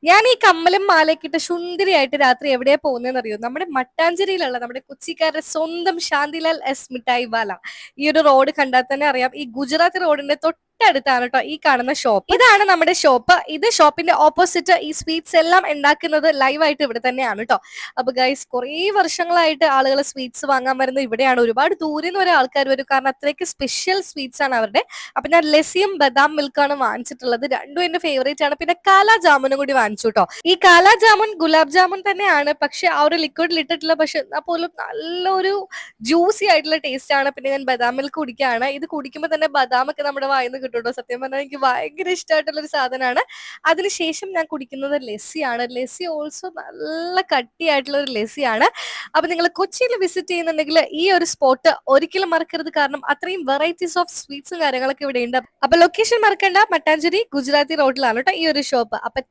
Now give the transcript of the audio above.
ഞാൻ ഈ കമ്മലും മാലയൊക്കെ ഇട്ട് സുന്ദരിയായിട്ട് രാത്രി എവിടെയാ പോകുന്നതെന്ന് അറിയോ? നമ്മുടെ മട്ടാഞ്ചേരിയിലുള്ള നമ്മുടെ കൊച്ചിക്കാരുടെ സ്വന്തം ശാന്തിലാൽ എസ് മിഠായി വാല. ഈ ഒരു റോഡ് കണ്ടാൽ തന്നെ അറിയാം. ഈ ഗുജറാത്ത് റോഡിന്റെ തൊട്ടടുത്താണ് കേട്ടോ ഈ കാണുന്ന ഷോപ്പ്. ഇതാണ് നമ്മുടെ ഷോപ്പ്. ഇത് ഷോപ്പിന്റെ ഓപ്പോസിറ്റ്. ഈ സ്വീറ്റ്സ് എല്ലാം ഉണ്ടാക്കുന്നത് ലൈവായിട്ട് ഇവിടെ തന്നെയാണ് കേട്ടോ. അപ്പൊ ഗൈസ്, കുറേ വർഷങ്ങളായിട്ട് ആളുകൾ സ്വീറ്റ്സ് വാങ്ങാൻ വരുന്നത് ഇവിടെയാണ്. ഒരുപാട് ദൂരെ നിന്ന് വരെ ആൾക്കാർ വരും, കാരണം അത്രയ്ക്ക് സ്പെഷ്യൽ സ്വീറ്റ്സ് ആണ് അവരുടെ. അപ്പൊ ഞാൻ ലസ്സിയും ബദാം മിൽക്കാണ് വാങ്ങിച്ചിട്ടുള്ളത്. രണ്ടും എന്റെ ഫേവറേറ്റ് ആണ്. പിന്നെ കാലാ ജാമുനും കൂടി വാങ്ങിച്ചു കേട്ടോ. ഈ കാലാ ജാമുൻ ഗുലാബ് ജാമുൻ തന്നെയാണ്, പക്ഷെ ആ ഒരു ലിക്വിഡിൽ ഇട്ടിട്ടില്ല. പക്ഷെ എന്നാൽ പോലും നല്ലൊരു ജ്യൂസി ആയിട്ടുള്ള ടേസ്റ്റ് ആണ്. പിന്നെ ഞാൻ ബദാം മിൽക്ക് കുടിക്കുകയാണ്. ഇത് കുടിക്കുമ്പോൾ തന്നെ ബദാം ഒക്കെ നമ്മുടെ വായിന്ന് കിട്ടും കേട്ടോ. സത്യം പറഞ്ഞാൽ എനിക്ക് ഭയങ്കര ഇഷ്ടമായിട്ടുള്ള ഒരു സാധനമാണ്. അതിനുശേഷം ഞാൻ കുടിക്കുന്നത് ലസ്സിയാണ്. ലസ്സി ഓൾസോ നല്ല കട്ടിയായിട്ടുള്ള ഒരു ലസ്സിയാണ്. അപ്പൊ നിങ്ങൾ കൊച്ചിയിൽ വിസിറ്റ് ചെയ്യുന്നുണ്ടെങ്കിൽ ഈ ഒരു സ്പോട്ട് ഒരിക്കലും മറക്കരുത്, കാരണം അത്രയും വെറൈറ്റീസ് ഓഫ് സ്വീറ്റ്സും കാര്യങ്ങളൊക്കെ ഇവിടെ ഉണ്ട്. അപ്പൊ ലൊക്കേഷൻ മറക്കണ്ട, മട്ടാഞ്ചേരി ഗുജറാത്തി റോഡിലാണ് കേട്ടോ ഈ ഒരു ഷോപ്പ്. അപ്പൊ